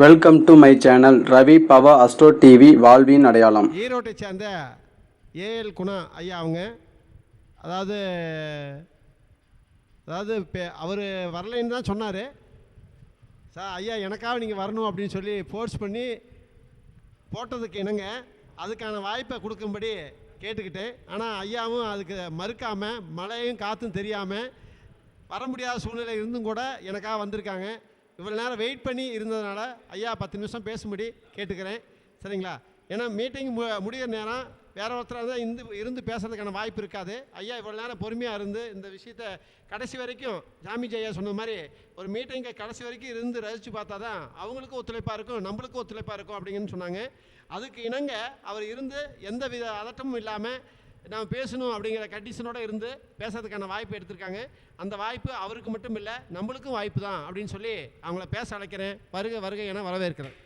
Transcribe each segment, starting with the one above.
Welcome to my channel Ravi Bava astro TV வாழ்வின் அடையாளம். ஈரோட்டை சேர்ந்த ஏஎல் குணா ஐயா அவங்க அதாவது அதாவது அவர் வரலைன்னு தான் சொன்னார். சார் ஐயா எனக்காக நீங்கள் வரணும் அப்படின்னு சொல்லி ஃபோர்ஸ் பண்ணி போட்டதுக்கு இணங்க அதுக்கான வாய்ப்பை கொடுக்கும்படி கேட்டுக்கிட்டேன். ஆனால் ஐயாவும் அதுக்கு மறுக்காமல் மழையும் காற்றும் தெரியாமல் வர முடியாத சூழ்நிலை இருந்தும் கூட எனக்காக வந்திருக்காங்க. இவ்வளோ நேரம் வெயிட் பண்ணி இருந்ததுனால ஐயா 10 நிமிஷம் பேசும்படி கேட்டுக்கிறேன். சரிங்களா? ஏன்னா மீட்டிங் முடிகிற நேரம் வேற ஒருத்தராக தான் இருந்து பேசுறதுக்கான வாய்ப்பு இருக்காது. ஐயா இவ்வளோ நேரம் பொறுமையாக இருந்து இந்த விஷயத்தை கடைசி வரைக்கும் ஜாமிஜி ஐயா சொன்ன மாதிரி ஒரு மீட்டிங்கை கடைசி வரைக்கும் இருந்து ரசித்து பார்த்தா தான் அவங்களுக்கும் ஒத்துழைப்பாக இருக்கும், நம்மளுக்கும் ஒத்துழைப்பாக இருக்கும் அப்படிங்கன்னு சொன்னாங்க. அதுக்கு இணங்க அவர் இருந்து எந்த வித அதட்டமும் இல்லாமல் நாம் பேசணும் அப்படிங்கிற கண்டிஷனோடு இருந்து பேசுறதுக்கான வாய்ப்பு எடுத்திருக்காங்க. அந்த வாய்ப்பு அவருக்கு மட்டும் இல்லை, நம்மளுக்கும் வாய்ப்பு தான் அப்படின்னு சொல்லி அவங்கள பேச அழைக்கிறேன். வருக வருக என வரவேற்கிறேன்.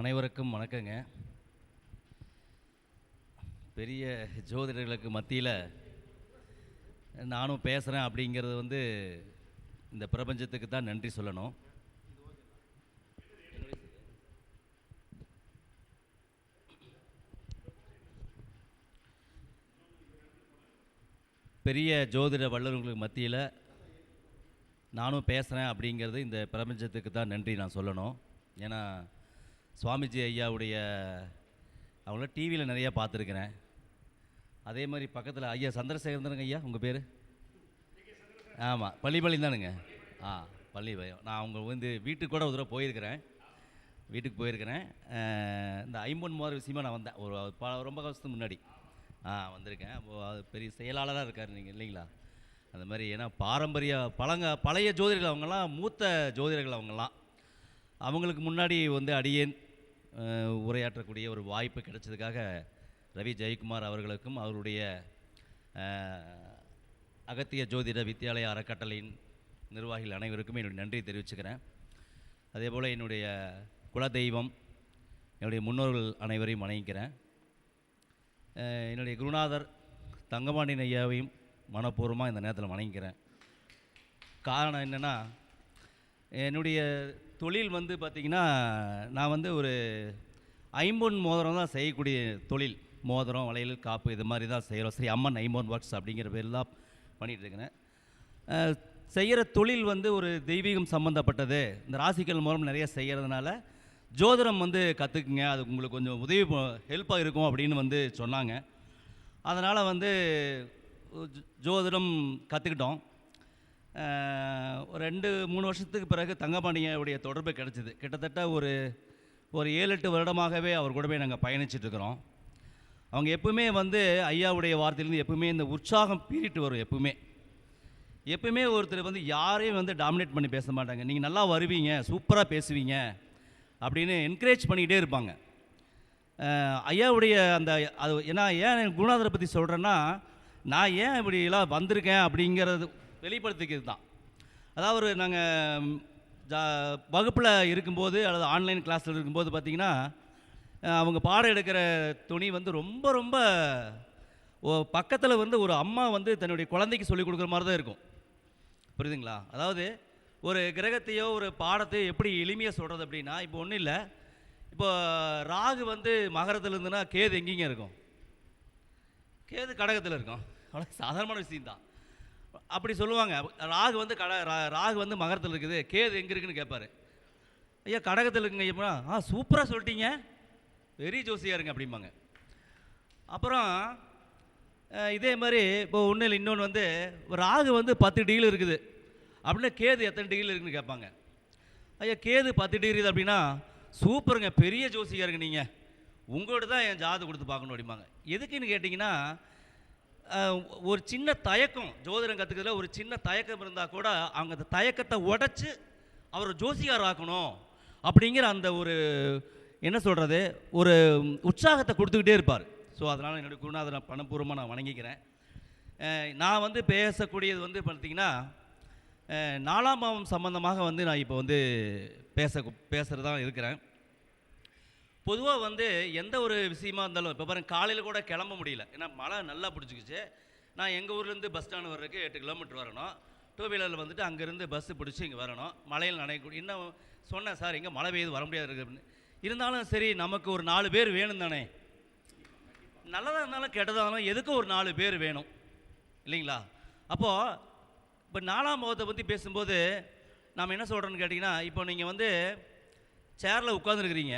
அனைவருக்கும் வணக்கங்க. பெரிய ஜோதிடர்களுக்கு மத்தியில் நானும் பேசுகிறேன் அப்படிங்கிறது இந்த பிரபஞ்சத்துக்கு தான் நன்றி சொல்லணும். பெரிய ஜோதிட வல்லுநர்களுக்கு மத்தியில் நானும் பேசுகிறேன் அப்படிங்கிறது இந்த பிரபஞ்சத்துக்கு தான் நன்றி நான் சொல்லணும். ஏன்னா சுவாமிஜி ஐயாவுடைய அவங்கள டிவியில் நிறையா பார்த்துருக்கிறேன். அதே மாதிரி பக்கத்தில் ஐயா சந்திரசேகரன் தானுங்க ஐயா உங்கள் பேர்? ஆமாம், பள்ளிப்பாளையம் தானுங்க. பள்ளிப்பாளையம். நான் அவங்க வீட்டுக்கு கூட ஒரு தடவை போயிருக்கிறேன். இந்த 50 விஷயமா நான் வந்தேன் ரொம்ப வருஷத்துக்கு முன்னாடி வந்திருக்கேன். அது பெரிய செயலாளராக இருக்கார் நீங்கள் இல்லைங்களா? அந்த மாதிரி ஏன்னா பாரம்பரிய பழைய ஜோதிடர்கள் அவங்கெல்லாம் மூத்த ஜோதிடர்கள் அவங்களுக்கு முன்னாடி அடியேன் உரையாற்றக்கூடிய ஒரு வாய்ப்பு கிடைச்சதுக்காக ரவி ஜெயக்குமார் அவர்களுக்கும் அவருடைய அகத்திய ஜோதிட வித்யாலய அறக்கட்டளையின் நிர்வாகிகள் அனைவருக்கும் என்னுடைய நன்றி தெரிவிச்சுக்கிறேன். அதே போல் என்னுடைய குலதெய்வம் என்னுடைய முன்னோர்கள் அனைவரையும் வணங்கிக்கிறேன். என்னுடைய குருநாதர் தங்கபாண்டியன் ஐயாவையும் மனப்பூர்வமாக இந்த நேரத்தில் வணங்கிக்கிறேன். காரணம் என்னென்னா, என்னுடைய தொழில் பார்த்திங்கன்னா நான் ஒரு ஐம்பொன் மோதிரம் தான் செய்யக்கூடிய தொழில். மோதிரம், வளையல், காப்பு இது மாதிரி தான் செய்கிறோம். சரி, அம்மன் ஐம்பொன் ஒர்க்ஸ் அப்படிங்கிற பேரில் தான் பண்ணிகிட்ருக்கிறேன். செய்கிற தொழில் ஒரு தெய்வீகம் சம்மந்தப்பட்டது. இந்த ராசிக்கல் மூலம் நிறைய செய்கிறதுனால ஜோதிடம் கற்றுக்குங்க, அது உங்களுக்கு கொஞ்சம் உதவி ஹெல்ப்பாக இருக்கும் அப்படின்னு சொன்னாங்க. அதனால் ஜோதிடம் கற்றுக்கிட்டோம். ஒரு 2-3 வருஷத்துக்கு பிறகு தங்கபாண்டியனுடைய தொடர்பு கிடச்சிது. கிட்டத்தட்ட ஒரு 7-8 வருடமாகவே அவர் கூடவே நாங்கள் பயணிச்சிட்ருக்கிறோம். அவங்க எப்பவுமே ஐயாவுடைய வார்த்தையிலேருந்து எப்பவுமே இந்த உற்சாகம் பீறிட்டு வரும். எப்பவுமே ஒருத்தர் யாரையும் டாமினேட் பண்ணி பேச மாட்டாங்க. நீங்கள் நல்லா வருவீங்க, சூப்பராக பேசுவீங்க அப்படின்னு என்கரேஜ் பண்ணிக்கிட்டே இருப்பாங்க. ஐயாவுடைய அது ஏன் குருநாதரை பற்றி சொல்கிறேன்னா, நான் ஏன் இப்படிலாம் வந்திருக்கேன் அப்படிங்கிறது வெளிப்படுத்திக்கிறது தான். அதாவது நாங்கள் வகுப்பில் இருக்கும்போது அல்லது ஆன்லைன் கிளாஸில் இருக்கும்போது பார்த்திங்கன்னா, அவங்க பாடம் எடுக்கிற துணி ரொம்ப ரொம்ப பக்கத்தில் ஒரு அம்மா தன்னுடைய குழந்தைக்கு சொல்லிக் கொடுக்குற மாதிரி தான் இருக்கும். புரியுதுங்களா? அதாவது ஒரு கிரகத்தையோ ஒரு பாடத்தையோ எப்படி எளிமையாக சொல்கிறது அப்படின்னா, இப்போ ஒன்றும் இல்லை. இப்போ ராகு மகரத்தில் இருந்துன்னா கேது எங்கேங்க இருக்கும்? கேது கடகத்தில் இருக்கும். அவ்வளோ சாதாரணமான விஷயம்தான். அப்படி சொல்லுவாங்க. ராகு ராகு மகரத்தில் இருக்குது, கேது எங்கே இருக்குன்னு கேட்பாரு. ஐயா கடகத்தில் இருக்குங்க ஐயா. சூப்பராக சொல்லிட்டீங்க, வெரி ஜோசியாக இருங்க அப்படிம்பாங்க. அப்புறம் இதே மாதிரி இப்போ ஒன்றும் இல்லை, இன்னொன்று ராகு 10 டிகிரி இருக்குது அப்படின்னா கேது எத்தனை டிகிரி இருக்குன்னு கேட்பாங்க. ஐயா கேது 10 டிகிரி அப்படின்னா சூப்பருங்க, பெரிய ஜோசியாக இருங்க நீங்கள், உங்களோட தான் என் ஜாதகம் கொடுத்து பார்க்கணும் அப்படிம்பாங்க. எதுக்குன்னு கேட்டிங்கன்னா, ஒரு சின்ன தயக்கம், ஜோதிடம் கற்றுக்கிறதுல ஒரு சின்ன தயக்கம் இருந்தால் கூட அவங்க அந்த தயக்கத்தை உடச்சி அவர் ஜோசியார் ஆக்கணும் அப்படிங்கிற அந்த ஒரு என்ன சொல்கிறது, ஒரு உற்சாகத்தை கொடுத்துக்கிட்டே இருப்பார். ஸோ அதனால் என்னுடைய குருநாதரை நான் பணப்பூர்வமாக நான் வணங்கிக்கிறேன். நான் பேசக்கூடியது பார்த்திங்கன்னா, 4ஆம் பாவம் சம்பந்தமாக நான் இப்போ பேசுகிறதா இருக்கிறேன். பொதுவாக வந்து எந்த ஒரு விஷயமா இருந்தாலும் இப்போ பாருங்க, காலையில் கூட கிளம்ப முடியல, ஏன்னா மழை நல்லா பிடிச்சிக்கிச்சு. நான் எங்கள் ஊர்லேருந்து பஸ் ஸ்டாண்டு வர்றதுக்கு 8 கிலோமீட்டர் வரணும். டூ வீலரில் வந்துட்டு அங்கேருந்து பஸ்ஸு பிடிச்சி இங்கே வரணும். மழையில் நனையக்கூடிய இன்னும் சொன்னேன், சார் எங்கே மழை பெய்யுது வர முடியாது இருக்குது அப்படின்னு. இருந்தாலும் சரி, நமக்கு ஒரு 4 பேர் வேணும் தானே. நல்லதாக இருந்தாலும் கெட்டதாக இருந்தாலும் எதுக்கும் ஒரு 4 பேர் வேணும் இல்லைங்களா? அப்போது இப்போ 4ஆம் பாவத்தை பற்றி பேசும்போது நாம் என்ன சொல்கிறோன்னு கேட்டிங்கன்னா, இப்போ நீங்கள் வந்து சேரில் உட்காந்துருக்கிறீங்க,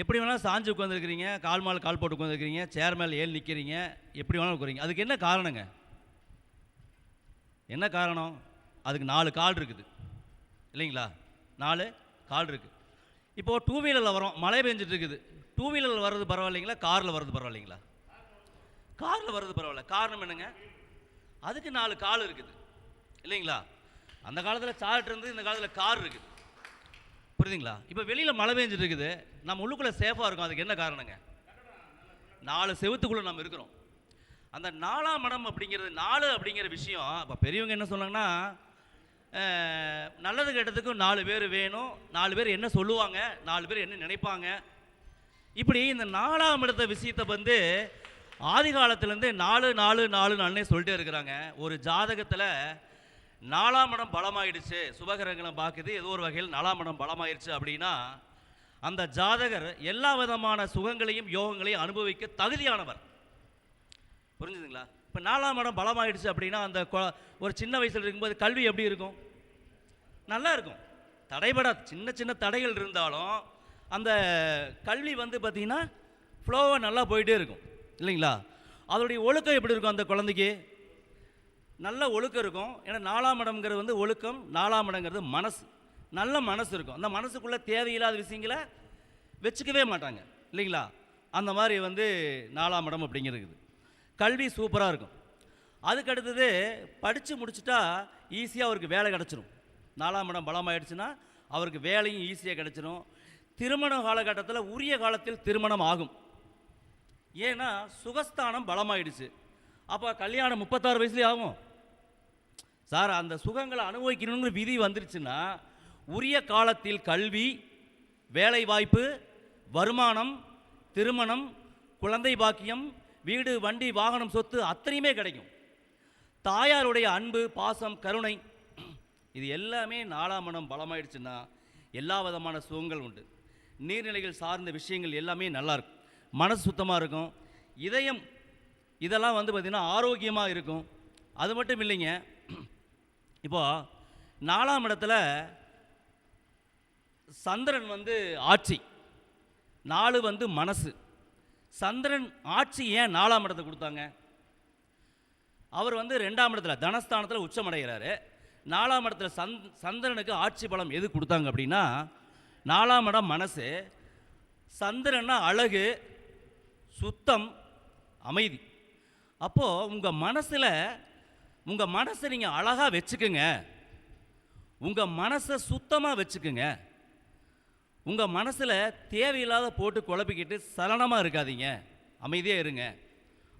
எப்படி வேணாலும் சாஞ்சு உட்காந்துருக்கிறீங்க, கால் மேலே கால் போட்டு உட்காந்துருக்கிறீங்க, சேர் மேலே ஏறி நிற்கிறீங்க, எப்படி வேணாலும் உட்காருங்க. அதுக்கு என்ன காரணங்க? என்ன காரணம்? அதுக்கு 4 கால் இருக்குது இல்லைங்களா? 4 கால் இருக்குது. இப்போது டூ வீலரில் வரோம், மழை பெஞ்சிட்டு இருக்குது. டூ வீலரில் வர்றது பரவாயில்லைங்களா, காரில் வர்றது பரவாயில்லைங்களா? காரில் வர்றது பரவாயில்ல. காரணம் என்னங்க? அதுக்கு 4 கால் இருக்குது இல்லைங்களா? அந்த காலத்தில் சார்ட் இருந்து, இந்த காலத்தில் கார் இருக்குது. புரியுதுங்களா? இப்போ வெளியில் மழை பெஞ்சிட்டு இருக்குது, நம்ம உள்ளுக்குள்ளே சேஃபாக இருக்கும். அதுக்கு என்ன காரணங்க? 4 செவத்துக்குள்ளே நம்ம இருக்கிறோம். அந்த 4ஆம் இடம் அப்படிங்கிறது, 4 அப்படிங்கிற விஷயம், இப்போ பெரியவங்க என்ன சொன்னாங்கன்னா, நல்லது கெட்டதுக்கும் 4 பேர் வேணும், 4 பேர் என்ன சொல்லுவாங்க, 4 பேர் என்ன நினைப்பாங்க. இப்படி இந்த 4ஆம் இடத்த விஷயத்தை வந்து ஆதி காலத்துலேருந்து 4 4 4 அண்ணே சொல்லிட்டே இருக்கிறாங்க. ஒரு ஜாதகத்தில் 4ஆம் இடம் பலமாயிடுச்சு, சுபகிரகங்களை பார்க்குது, ஏதோ ஒரு வகையில் 4ஆம் இடம் பலமாயிடுச்சு அப்படின்னா அந்த ஜாதகர் எல்லா விதமான சுகங்களையும் யோகங்களையும் அனுபவிக்க தகுதியானவர். புரிஞ்சுதுங்களா? இப்போ 4ஆம் இடம் பலமாயிடுச்சு அப்படின்னா அந்த ஒரு சின்ன வயசில் இருக்கும்போது கல்வி எப்படி இருக்கும்? நல்லா இருக்கும். தடைபடாது. சின்ன சின்ன தடைகள் இருந்தாலும் அந்த கல்வி வந்து பார்த்திங்கன்னா ஃப்ளோவாக நல்லா போயிட்டே இருக்கும் இல்லைங்களா? அதோடைய ஒழுக்கம் எப்படி இருக்கும்? அந்த குழந்தைக்கு நல்ல ஒழுக்கம் இருக்கும். ஏன்னா 4ஆம் இடம்ங்கிறது வந்து ஒழுக்கம், 4ஆம் இடங்கிறது மனசு. நல்ல மனசு இருக்கும். அந்த மனசுக்குள்ளே தேவையில்லாத விஷயங்களை வச்சுக்கவே மாட்டாங்க இல்லைங்களா? அந்த மாதிரி வந்து 4ஆம் இடம் அப்படிங்கிறது. கல்வி சூப்பராக இருக்கும். அதுக்கு அடுத்தது படித்து முடிச்சுட்டா ஈஸியாக அவருக்கு வேலை கிடச்சிரும். 4ஆம் இடம் பலமாயிடுச்சுன்னா அவருக்கு வேலையும் ஈஸியாக கிடச்சிரும். திருமண காலகட்டத்தில் உரிய காலத்தில் திருமணம் ஆகும். ஏன்னா சுகஸ்தானம் பலமாயிடுச்சு. அப்போ கல்யாணம் 36 வயசுலேயே ஆகும். சார், அந்த சுகங்களை அனுபவிக்கணுங்கிற விதி வந்துருச்சுன்னா உரிய காலத்தில் கல்வி, வேலை வாய்ப்பு, வருமானம், திருமணம், குழந்தை பாக்கியம், வீடு, வண்டி, வாகனம், சொத்து அத்தனையுமே கிடைக்கும். தாயாருடைய அன்பு, பாசம், கருணை, இது எல்லாமே 4ஆம் இடம் பலமாயிடுச்சுன்னா எல்லா விதமான சுகங்கள் உண்டு. நீர்நிலைகள் சார்ந்த விஷயங்கள் எல்லாமே நல்லாயிருக்கும். மனசு சுத்தமாக இருக்கும். இதயம் இதெல்லாம் வந்து பார்த்திங்கன்னா ஆரோக்கியமாக இருக்கும். அது மட்டும் இல்லைங்க, இப்போது 4ஆம் இடத்துல சந்திரன் வந்து ஆட்சி, 4 வந்து மனசு. சந்திரன் ஆட்சி ஏன் 4ஆம் இடத்தை கொடுத்தாங்க? அவர் வந்து 2ஆம் இடத்துல தனஸ்தானத்தில் உச்சமடைகிறாரு. 4ஆம் இடத்துல சந்திரனுக்கு ஆட்சி பலம் எது கொடுத்தாங்க அப்படின்னா, 4ஆம் இடம் மனசு. சந்திரன்னா அழகு, சுத்தம், அமைதி. அப்போது உங்கள் மனசை நீங்கள் அழகாக வச்சுக்குங்க, உங்கள் மனசை சுத்தமாக வச்சுக்குங்க, உங்கள் மனசில் தேவையில்லாத போட்டு குழப்பிக்கிட்டு சலனமாக இருக்காதீங்க, அமைதியாக இருங்க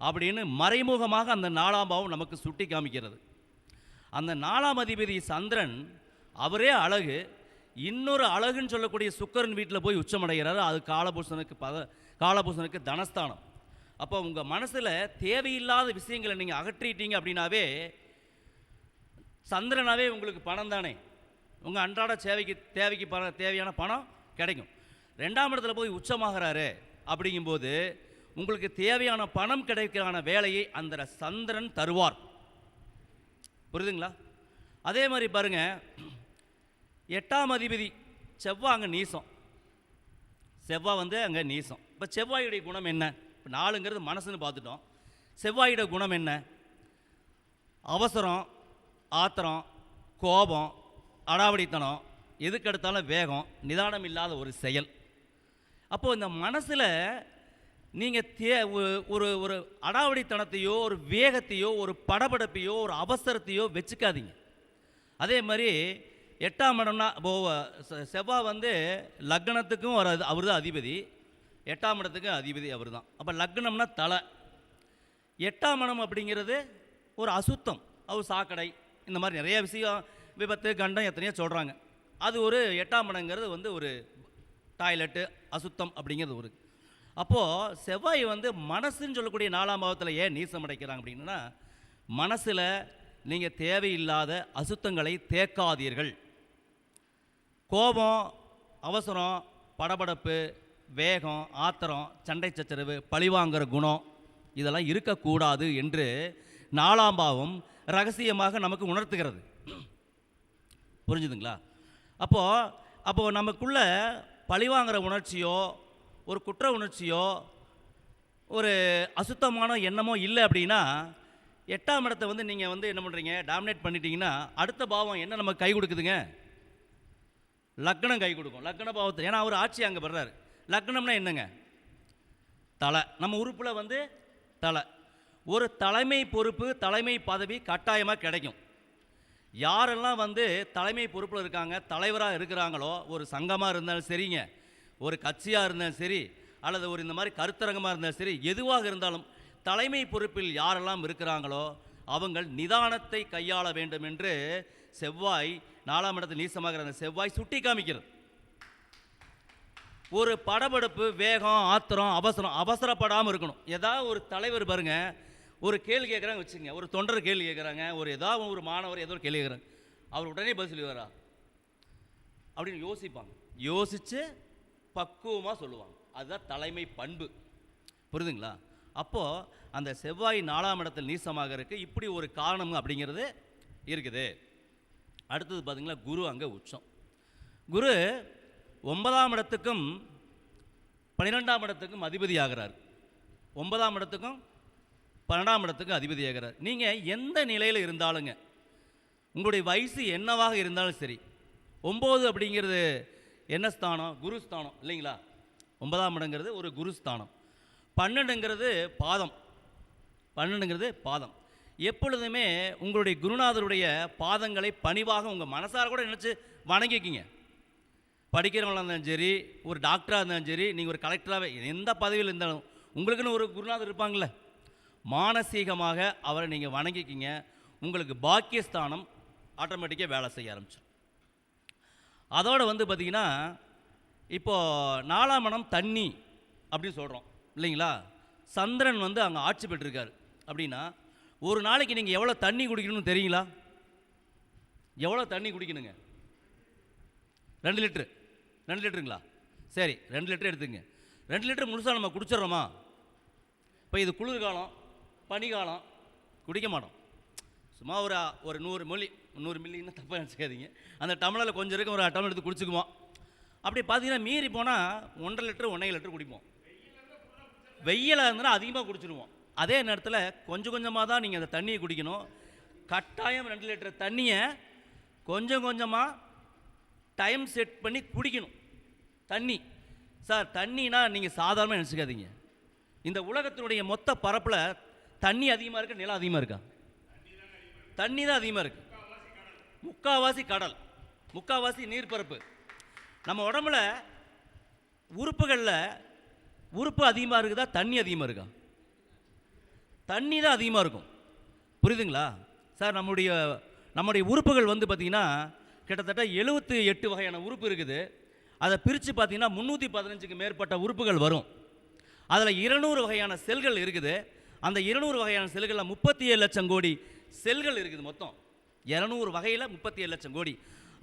அப்படின்னு மறைமுகமாக அந்த 4ஆம் பாவம் நமக்கு சுட்டி காமிக்கிறது. அந்த 4ஆம் அதிபதி சந்திரன் அவரே அழகு. இன்னொரு அழகுன்னு சொல்லக்கூடிய சுக்கிரன் வீட்டில் போய் உச்சமடைகிறாரு. அது காலபூசனுக்கு தனஸ்தானம். அப்போ உங்கள் மனசில் தேவையில்லாத விஷயங்களை நீங்கள் அகற்றிட்டீங்க அப்படின்னாவே, சந்திரனாவே உங்களுக்கு பணம் தானே, உங்கள் அன்றாட தேவைக்கு தேவையான பணம் கிடைக்கும். 2ஆம் இடத்துல போய் உச்சமாகிறாரு அப்படிங்கும்போது உங்களுக்கு தேவையான பணம் கிடைக்கிறான வேலையை அந்த சந்திரன் தருவார். புரியுதுங்களா? அதே மாதிரி பாருங்க, 8ஆம் அதிபதி செவ்வாய் அங்கே நீசம். செவ்வாய் வந்து அங்கே நீசம். இப்போ செவ்வாயுடைய குணம் என்ன? இப்போ 4ங்கிறது மனசுன்னு பார்த்துட்டோம். செவ்வாயோட குணம் என்ன? அவசரம், ஆத்திரம், கோபம், அடாவடித்தனம், எதுக்கெடுத்தாலும் வேகம், நிதானம் இல்லாத ஒரு செயல். அப்போது இந்த மனசில் நீங்கள் ஒரு அடாவடித்தனத்தையோ, ஒரு வேகத்தையோ, ஒரு படபடப்பையோ, ஒரு அவசரத்தையோ வச்சுக்காதீங்க. அதே மாதிரி 8ஆம் இடம்னா செவ்வாய் வந்து லக்னத்துக்கும் அவர் தான் அதிபதி, 8ஆம் இடத்துக்கு அதிபதி அவர் தான். அப்போ லக்னம்னா தலை. 8ஆம் இடம் அப்படிங்கிறது ஒரு அசுத்தம், அவர் சாக்கடை, இந்த மாதிரி நிறைய விஷயம், விபத்து, கண்டம் எத்தனையோ சொல்கிறாங்க. அது ஒரு 8ஆம் இடங்கிறது வந்து ஒரு டாய்லெட்டு, அசுத்தம் அப்படிங்கிறது ஒரு. அப்போது செவ்வாய் வந்து மனசுன்னு சொல்லக்கூடிய 4ஆம் பாவத்தில் ஏன் நீசம் அடைக்கிறாங்க அப்படின்னா, மனசில் நீங்கள் தேவையில்லாத அசுத்தங்களை தேக்காதீர்கள். கோபம், அவசரம், படபடப்பு, வேகம், ஆத்திரம், சண்டை சச்சரவு, பழிவாங்கிற குணம் இதெல்லாம் இருக்கக்கூடாது என்று 4ஆம் பாவம் ரகசியமாக நமக்கு உணர்த்துகிறது. புரிஞ்சுதுங்களா? அப்போது நமக்குள்ள பழிவாங்கிற உணர்ச்சியோ ஒரு குற்ற உணர்ச்சியோ ஒரு அசுத்தமான எண்ணமோ இல்லை அப்படின்னா 8ஆம் இடத்தை வந்து நீங்கள் வந்து என்ன பண்ணுறீங்க, டாமினேட் பண்ணிட்டீங்கன்னா அடுத்த பாவம் என்ன நமக்கு கை கொடுக்குதுங்க? லக்னம் கை கொடுக்கும். லக்ன பாவத்தில், ஏன்னா அவர் ஆட்சி அங்கே வர்றாரு. லக்னம்னா என்னங்க? தலை. நம்ம உறுப்பில் வந்து தலை. ஒரு தலைமை பொறுப்பு, தலைமை பதவி கட்டாயமாக கிடைக்கும். யாரெல்லாம் வந்து தலைமை பொறுப்பில் இருக்காங்க, தலைவராக இருக்கிறாங்களோ, ஒரு சங்கமாக இருந்தாலும் சரிங்க, ஒரு கட்சியாக இருந்தாலும் சரி, அல்லது ஒரு இந்த மாதிரி கருத்தரங்கமாக இருந்தாலும் சரி, எதுவாக இருந்தாலும் தலைமை பொறுப்பில் யாரெல்லாம் இருக்கிறாங்களோ அவங்கள் நிதானத்தை கையாள வேண்டும் என்று செவ்வாய் 4ஆம் இடத்தில் நீசமாகிற அந்த செவ்வாய் சுட்டி காமிக்கிறது. ஒரு படபடப்பு, வேகம், ஆத்திரம், அவசரப்படாமல் இருக்கணும். ஏதாவது ஒரு தலைவர் பாருங்க, ஒரு கேள்வி கேட்குறாங்க வச்சுங்க, ஒரு தொண்டர் கேள்வி கேட்குறாங்க, ஏதாவது ஒரு மாணவர் ஏதோ ஒரு கேள்வி கேட்குறாங்க, அவர் உடனே பதில் சொல்லுவாரா அப்படின்னு யோசிப்பாங்க. யோசித்து பக்குவமாக சொல்லுவாங்க. அதுதான் தலைமை பண்பு. புரியுதுங்களா? அப்போது அந்த செவ்வாய் 4ஆம் இடத்தில் நீசமாக இருக்குது. இப்படி ஒரு காரணம் அப்படிங்கிறது இருக்குது. அடுத்தது பார்த்திங்களா, குரு அங்கே உச்சம். குரு 9ஆம் இடத்துக்கும் 12ஆம் இடத்துக்கும் அதிபதி ஆகிறார். 9ஆம் இடத்துக்கும் 12ஆம் இடத்துக்கும் அதிபதி ஆகிறார். நீங்கள் எந்த நிலையில் இருந்தாலுங்க, உங்களுடைய வயசு என்னவாக இருந்தாலும் சரி, 9 அப்படிங்கிறது என்ன ஸ்தானம்? குருஸ்தானம் இல்லைங்களா? 9ஆம் இடங்கிறது ஒரு குருஸ்தானம். 12ங்கிறது பாதம். 12ங்கிறது பாதம். எப்பொழுதுமே உங்களுடைய குருநாதருடைய பாதங்களை பணிவாக உங்கள் மனசார கூட நினச்சி வணங்கிக்கிங்க. படிக்கிறவங்களாக இருந்தாலும் சரி, ஒரு டாக்டராக இருந்தாலும் சரி, நீங்கள் ஒரு கலெக்டராகவே எந்த பதவியில் இருந்தாலும் உங்களுக்குன்னு ஒரு குருநாதர் இருப்பாங்களே, மானசீகமாக அவரை நீங்கள் வணங்கிக்கிங்க. உங்களுக்கு பாக்கியஸ்தானம் ஆட்டோமேட்டிக்காக வேலை செய்ய ஆரம்பிச்சிடும். அதோடு வந்து பார்த்திங்கன்னா, இப்போது 4ஆம் இடம் தண்ணி அப்படின்னு சொல்கிறோம் இல்லைங்களா? சந்திரன் வந்து அங்கே ஆட்சி பெற்றிருக்காரு அப்படின்னா, ஒரு நாளைக்கு நீங்கள் எவ்வளோ தண்ணி குடிக்கணும்னு தெரியுங்களா? எவ்வளோ தண்ணி குடிக்கணுங்க? 2 லிட்ரு. 2 லிட்டருங்களா? சரி, 2 லிட்டர் எடுத்துங்க. 2 லிட்டர் முழுசாக நம்ம குடிச்சிட்றோமா? இப்போ இது குளிர்காலம், பனிக்காலம் குடிக்க மாட்டோம். சும்மா ஒரு 100 மில்லின்னு தப்பாக நினச்சிக்காதீங்க. அந்த டம்ளரில் கொஞ்சம் இருக்கும், ஒரு டம்ளர் எடுத்து குடிச்சுக்குவோம். அப்படி பார்த்தீங்கன்னா மீறி போனால் 1.5 லிட்டர் 1.5 லிட்டர் குடிப்போம். வெயிலாக இருந்தால் அதிகமாக குடிச்சிடுவோம். அதே நேரத்தில் கொஞ்சம் கொஞ்சமாக தான் நீங்கள் அந்த தண்ணியை குடிக்கணும். கட்டாயம் 2 லிட்டர் தண்ணியை கொஞ்சம் கொஞ்சமாக டைம் செட் பண்ணி குடிக்கணும். தண்ணி சார், தண்ணினா நீங்கள் சாதாரணமாக நினச்சிக்காதீங்க. இந்த உலகத்தினுடைய மொத்த பரப்பில் தண்ணி அதிகமாக இருக்கா, நிலம் அதிகமாக இருக்கா? தண்ணி தான் அதிகமாக இருக்குது. முக்கால்வாசி கடல், முக்கால்வாசி நீர்ப்பரப்பு. நம்ம உடம்புல உறுப்புகளில் உறுப்பு அதிகமாக இருக்குதா, தண்ணி அதிகமாக இருக்கா? தண்ணி தான் அதிகமாக இருக்கும். புரியுதுங்களா சார்? நம்முடைய உறுப்புகள் வந்து பார்த்திங்கன்னா கிட்டத்தட்ட 78 வகையான உறுப்பு இருக்குது. அதை பிரித்து பார்த்தீங்கன்னா 315க்கு மேற்பட்ட உறுப்புகள் வரும். அதில் 200 வகையான செல்கள் இருக்குது. அந்த 200 வகையான செல்களில் 37 லட்சம் கோடி செல்கள் இருக்குது. மொத்தம் 200 வகையில் 37 லட்சம் கோடி.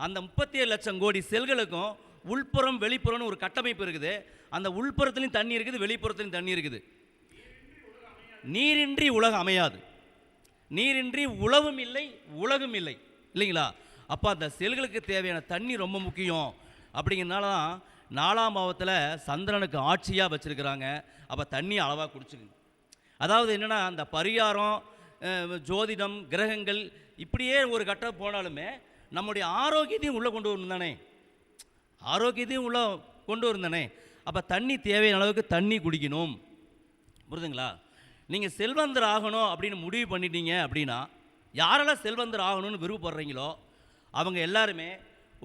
அந்த 37 லட்சம் கோடி செல்களுக்கும் உள்புறம் வெளிப்புறம்னு ஒரு கட்டமைப்பு இருக்குது. அந்த உள்புறத்துலையும் தண்ணி இருக்குது, வெளிப்புறத்துலையும் தண்ணி இருக்குது. நீரின்றி உலகம் அமையாது. நீரின்றி உழவும் இல்லை, உலகும் இல்லை, இல்லைங்களா? அப்போ அந்த செல்களுக்கு தேவையான தண்ணி ரொம்ப முக்கியம். அப்படிங்கிறதுனால தான் 4ஆம் பாவத்தில் சந்திரனுக்கு ஆட்சியாக வச்சுருக்கிறாங்க. அப்போ தண்ணி அளவாக குடிச்சுக்குங்க. அதாவது என்னென்னா, அந்த பரிகாரம், ஜோதிடம், கிரகங்கள் இப்படியே ஒரு கட்டம் போனாலுமே நம்முடைய ஆரோக்கியத்தையும் உள்ளே கொண்டு வரணும் தானே? ஆரோக்கியத்தையும் உள்ளே கொண்டு வரணும் தானே? அப்போ தண்ணி தேவையான அளவுக்கு தண்ணி குடிக்கணும். புரியுதுங்களா? நீங்கள் செல்வந்தர் ஆகணும் அப்படின்னு முடிவு பண்ணிட்டீங்க அப்படின்னா, யாரெல்லாம் செல்வந்தர் ஆகணும்னு விருப்பப்படுறீங்களோ அவங்க எல்லாருமே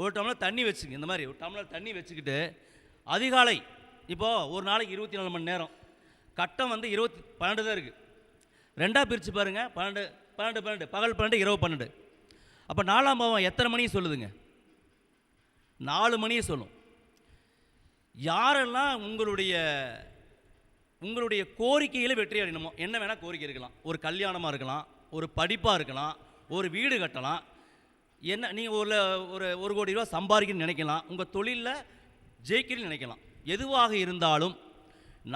ஒரு டம்ளர் தண்ணி வச்சுங்க. இந்த மாதிரி ஒரு டம்ளர் தண்ணி வச்சுக்கிட்டு அதிகாலை, இப்போது ஒரு நாளைக்கு 24 மணி நேரம், கட்டம் வந்து 12 தான் இருக்குது. 2ஆக பிரித்து பாருங்கள். 12 பகல் 12 இரவு 12. அப்போ 4ஆம் பாவம் எத்தனை மணியை சொல்லுதுங்க? 4 மணியை சொல்லும். யாரெல்லாம் உங்களுடைய கோரிக்கையில் வெற்றி அடையணுமோ, என்ன வேணால் கோரிக்கை இருக்கலாம், ஒரு கல்யாணமாக இருக்கலாம், ஒரு படிப்பாக இருக்கலாம், ஒரு வீடு கட்டலாம், என்ன நீங்கள் ஒரு கோடி ரூபா சம்பாதிக்கணும்னு நினைக்கலாம், உங்கள் தொழிலில் ஜெயிக்கணும்னு நினைக்கலாம். எதுவாக இருந்தாலும்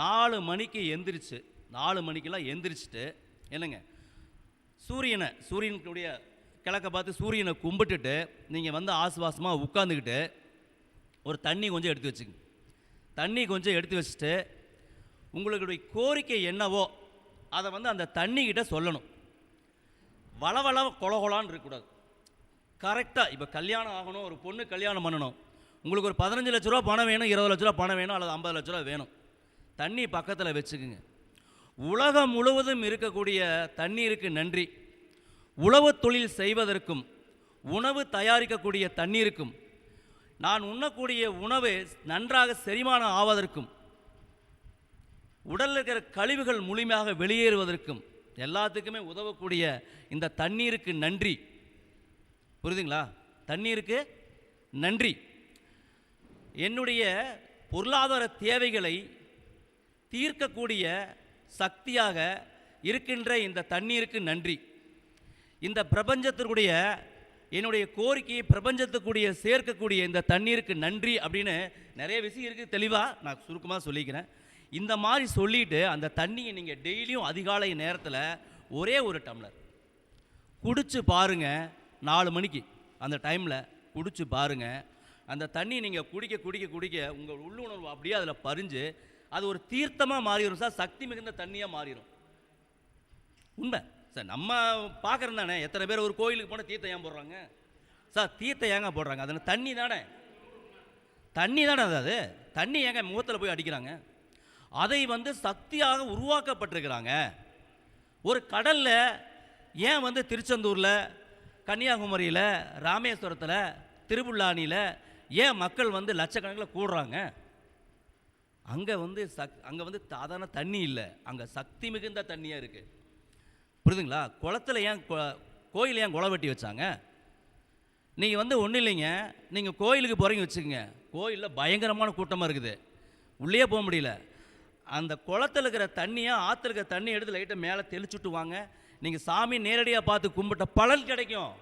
4 மணிக்கு எந்திரிச்சு 4 மணிக்கெல்லாம் எந்திரிச்சிட்டு என்னங்க சூரியனுடைய கிழக்க பார்த்து சூரியனை கும்பிட்டுட்டு நீங்கள் வந்து ஆசுவாசமாக உட்காந்துக்கிட்டு ஒரு தண்ணி கொஞ்சம் எடுத்து வச்சுங்க. தண்ணி கொஞ்சம் எடுத்து வச்சுட்டு உங்களுடைய கோரிக்கை என்னவோ அதை வந்து அந்த தண்ணிக்கிட்ட சொல்லணும். வளவள கொலகொலான்னு இருக்கக்கூடாது. கரெக்டாக இப்போ கல்யாணம் ஆகணும், ஒரு பொண்ணு கல்யாணம் பண்ணணும், உங்களுக்கு ஒரு 15 லட்ச ரூபா பணம் வேணும், 20 லட்ச ரூபா பணம் வேணும், அல்லது 50 லட்ச ரூபா வேணும். தண்ணி பக்கத்தில் வச்சுக்குங்க. உலகம் முழுவதும் இருக்கக்கூடிய தண்ணீருக்கு நன்றி. உழவு தொழில் செய்வதற்கும் உணவு தயாரிக்கக்கூடிய தண்ணீருக்கும் நான் உண்ணக்கூடிய உணவு நன்றாக செரிமானம் ஆவதற்கும் உடலில் இருக்கிற கழிவுகள் முழுமையாக வெளியேறுவதற்கும் எல்லாத்துக்குமே உதவக்கூடிய இந்த தண்ணீருக்கு நன்றி. புரியுதுங்களா? தண்ணீருக்கு நன்றி. என்னுடைய பொருளாதார தேவைகளை தீர்க்கக்கூடிய சக்தியாக இருக்கின்ற இந்த தண்ணீருக்கு நன்றி. இந்த பிரபஞ்சத்திற்குடைய என்னுடைய கோரிக்கையை பிரபஞ்சத்துக்குடைய சேர்க்கக்கூடிய இந்த தண்ணீருக்கு நன்றி அப்படின்னு நிறைய விஷயம் இருக்குது. தெளிவாக நான் சுருக்கமாக சொல்லிக்கிறேன். இந்த மாதிரி சொல்லிவிட்டு அந்த தண்ணியை நீங்கள் டெய்லியும் அதிகாலை நேரத்தில் ஒரே ஒரு டம்ளர் குடிச்சு பாருங்கள். 4 மணிக்கு அந்த டைமில் குடிச்சு பாருங்கள். அந்த தண்ணி நீங்கள் குடிக்க குடிக்க குடிக்க உங்கள் உள்ளுணர்வு அப்படியே அதில் பறிஞ்சு அது ஒரு தீர்த்தமாக மாறிடும் சார். சக்தி மிகுந்த தண்ணியாக மாறிடும். உண்மை சார். நம்ம பார்க்குறோம் தானே, எத்தனை பேர் ஒரு கோயிலுக்கு போனால் தீர்த்தம் ஏன் போடுறாங்க சார்? தீர்த்தம் ஏங்க போடுறாங்க? அதில் தண்ணி தானே, தண்ணி தானே. அது தண்ணி ஏங்க முகத்தில் போய் அடிக்கிறாங்க? அதை வந்து சக்தியாக உருவாக்கப்பட்டிருக்கிறாங்க. ஒரு கடலில் ஏன் வந்து திருச்செந்தூரில், கன்னியாகுமரியில், ராமேஸ்வரத்தில், திருப்புல்லானியில் ஏன் மக்கள் வந்து லட்சக்கணக்கில் கூடுறாங்க? அங்கே வந்து சாதாரண தண்ணி இல்லை, அங்கே சக்தி மிகுந்த தண்ணியாக இருக்குது. புரியுதுங்களா? குளத்தில் ஏன் கோயில் ஏன் குளம் வெட்டி வச்சாங்க? நீங்கள் வந்து ஒன்றும் இல்லைங்க, நீங்கள் கோயிலுக்கு போகிறீங்க வச்சுக்கோங்க, கோயிலில் பயங்கரமான கூட்டமாக இருக்குது, உள்ளே போக முடியல. அந்த குளத்தில் இருக்கிற தண்ணியை, ஆற்றுல இருக்கிற தண்ணி எடுத்து லைட்டை மேலே தெளிச்சுட்டு வாங்க, நீங்கள் சாமி நேரடியாக பார்த்து கும்பிட்ட பலன் கிடைக்கும்.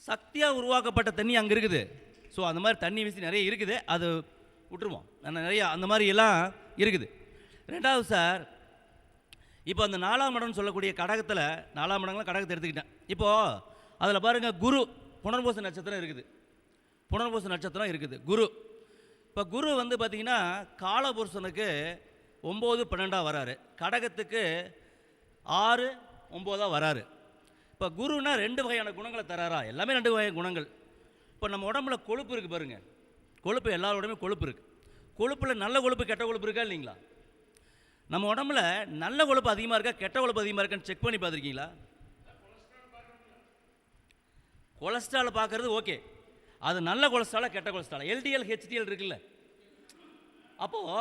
சக்தியாக உருவாக்கப்பட்ட தண்ணி அங்கே இருக்குது. ஸோ அந்த மாதிரி தண்ணி வீசி நிறைய இருக்குது, அது விட்டுருவோம். நிறைய அந்த மாதிரி எல்லாம் இருக்குது. ரெண்டாவது சார், இப்போ அந்த 4ஆம் இடம்னு சொல்லக்கூடிய கடகத்தில், 4ஆம் இடங்கள்லாம் கடகத்தை எடுத்துக்கிட்டேன். இப்போது அதில் பாருங்கள், குரு புனர்பூச நட்சத்திரம் இருக்குது, புனர்பூச நட்சத்திரம் இருக்குது, குரு. இப்போ குரு வந்து பார்த்திங்கன்னா காலபுருஷனுக்கு 9, 12 வராரு, கடகத்துக்கு 6, 9 வராரு. இப்போ குருன்னா 2 வகையான குணங்களை தராரா? எல்லாமே 2 வகையான குணங்கள். இப்போ நம்ம உடம்புல கொழுப்பு இருக்குது பாருங்கள், கொழுப்பு எல்லாரோடையுமே கொழுப்பு இருக்குது. கொழுப்பில் நல்ல கொழுப்பு கெட்ட கொழுப்பு இருக்கா இல்லைங்களா? நம்ம உடம்புல நல்ல கொழுப்பு அதிகமாக இருக்கா கெட்ட கொழுப்பு அதிகமாக இருக்கான்னு செக் பண்ணி பார்த்துருக்கீங்களா? கொலஸ்ட்ரால் பார்க்குறது ஓகே, அது நல்ல கொலஸ்ட்ராலா கெட்ட கொலஸ்ட்ராலா? எல்டிஎல் ஹெச்டிஎல் இருக்குல்ல, அப்போது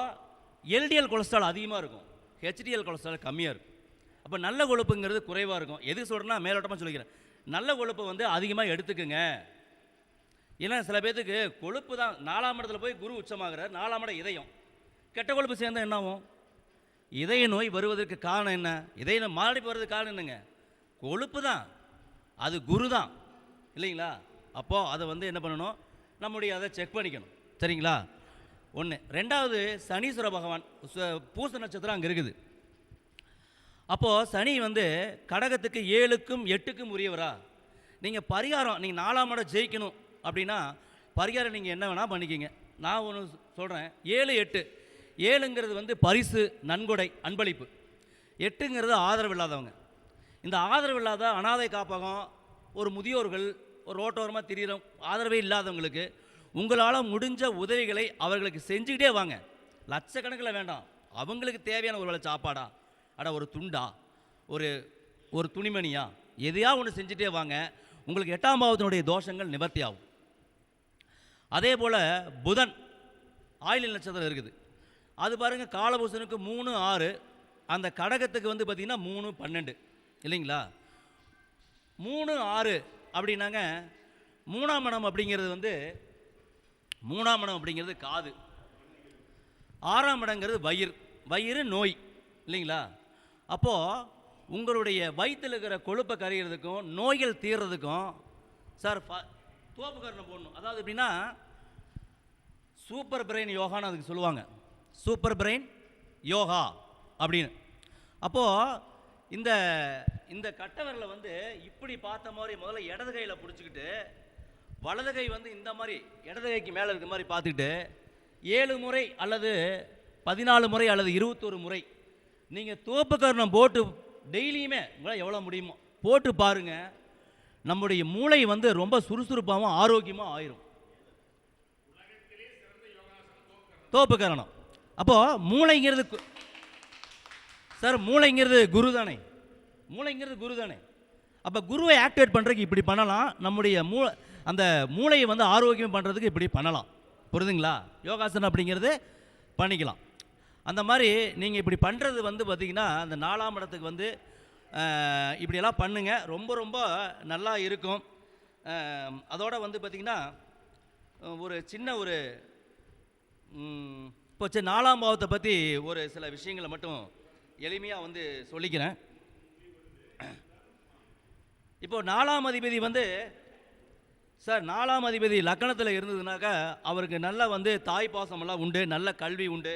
எல்டிஎல் கொலஸ்ட்ரால் அதிகமாக இருக்கும், ஹெச்டிஎல் கொலஸ்ட்ரால் கம்மியாக இருக்கும். அப்போ நல்ல கொழுப்புங்கிறது குறைவாக இருக்கும். எதுக்கு சொல்கிறேன்னா, மேலோட்டமாக சொல்லிக்கிறேன், நல்ல கொழுப்பை வந்து அதிகமாக எடுத்துக்குங்க. ஏன்னா சில பேர்த்துக்கு கொழுப்பு தான் 4ஆம் இடத்துல போய் குரு உச்சமாகிறார், 4ஆம் இடம் இதயம், கெட்ட கொழுப்பு சேர்ந்தால் என்ன ஆகும்? இதய நோய் வருவதற்கு காரணம் என்ன? இதய நோய் மாறி போகிறதுக்கு காரணம் என்னங்க? கொழுப்பு தான், அது குரு தான் இல்லைங்களா? அப்போது அதை வந்து என்ன பண்ணணும், நம்முடைய அதை செக் பண்ணிக்கணும். சரிங்களா? ஒன்று. ரெண்டாவது, சனீஸ்வர பகவான் பூச நட்சத்திரம் அங்கே இருக்குது. அப்போது சனி வந்து கடகத்துக்கு 7க்கும் 8க்கும் உரியவரா? நீங்கள் பரிகாரம், நீங்கள் 4ஆம் இடம் ஜெயிக்கணும் அப்படின்னா பரிகாரம் நீங்கள் என்ன வேணால் பண்ணிக்கிங்க. நான் ஒன்று சொல்கிறேன், 7, 8. 7ங்கிறது வந்து பரிசு, நன்கொடை, அன்பளிப்பு. 8ங்கிறது ஆதரவு இல்லாதவங்க. இந்த ஆதரவு இல்லாத அனாதை காப்பகம், ஒரு முதியோர்கள், ஒரு ரோட்டோரமாக திரியிற ஆதரவே இல்லாதவங்களுக்கு உங்களால் முடிஞ்ச உதவிகளை அவர்களுக்கு செஞ்சுக்கிட்டே வாங்க. லட்சக்கணக்கில் வேண்டாம், அவங்களுக்கு தேவையான ஒரு வேளை சாப்பாடா, ஒரு துண்டா, ஒரு துணிமணியா, எதையா ஒன்று செஞ்சுட்டே வாங்க. உங்களுக்கு 8ஆம் பாவத்தினுடைய தோஷங்கள் நிவர்த்தி ஆகும். அதே போல் புதன் ஆயிலில் நட்சத்திரம் இருக்குது, அது பாருங்கள் காலபூசனுக்கு 3, 6, அந்த கடகத்துக்கு வந்து பார்த்திங்கன்னா 3, 12 இல்லைங்களா? 3, 6 அப்படின்னாங்க 3ஆம் இடம் அப்படிங்கிறது வந்து மூணாம் இடம் அப்படிங்கிறது காது, ஆறாம் இடங்கிறது வயிறு நோய் இல்லைங்களா? அப்போது உங்களுடைய வயிற்றில் இருக்கிற கொழுப்பை கரைகிறதுக்கும் நோய்கள் தீர்றதுக்கும் சார் தோப்பு கரணம் போடணும். அதாவது எப்படின்னா சூப்பர் பிரெயின் யோகான்னு அதுக்கு சொல்லுவாங்க, சூப்பர் பிரெயின் யோகா அப்படின்னு. அப்போது இந்த இந்த கட்டவரில் வந்து இப்படி பார்த்த மாதிரி முதல்ல இடது கையில் பிடிச்சிக்கிட்டு வலது கை வந்து இந்த மாதிரி இடது கைக்கு மேலே இருக்கிற மாதிரி பார்த்துக்கிட்டு 7 முறை அல்லது 14 முறை அல்லது 21 முறை நீங்கள் தோப்பு கரணம் போட்டு டெய்லியுமே உங்களால் எவ்வளோ முடியுமோ போட்டு பாருங்கள். நம்முடைய மூளை வந்து ரொம்ப சுறுசுறுப்பாகவும் ஆரோக்கியமாக ஆயிரும். தோப்பு கரணம். அப்போது மூளைங்கிறது சார் மூளைங்கிறது குரு தானே, மூளைங்கிறது குரு தானே. அப்போ குருவை ஆக்டிவேட் பண்ணுறதுக்கு இப்படி பண்ணலாம். நம்முடைய அந்த மூளையை வந்து ஆரோக்கியம் பண்ணுறதுக்கு இப்படி பண்ணலாம். புரியுதுங்களா? யோகாசனம் அப்படிங்கிறது பண்ணிக்கலாம். அந்த மாதிரி நீங்கள் இப்படி பண்ணுறது வந்து பார்த்திங்கன்னா அந்த 4ஆம் இடத்துக்கு வந்து இப்படியெல்லாம் பண்ணுங்கள், ரொம்ப ரொம்ப நல்லா இருக்கும். அதோடு வந்து பார்த்திங்கன்னா ஒரு சின்ன ஒரு இப்போ 4ஆம் பாவத்தை பற்றி ஒரு சில விஷயங்களை மட்டும் எளிமையாக வந்து சொல்லிக்கிறேன். இப்போ 4ஆம் அதிபதி வந்து சார் 4ஆம் அதிபதி லக்கணத்தில் இருந்ததுனாக்கா அவருக்கு நல்லா வந்து தாய் பாசமெல்லாம் உண்டு, நல்ல கல்வி உண்டு.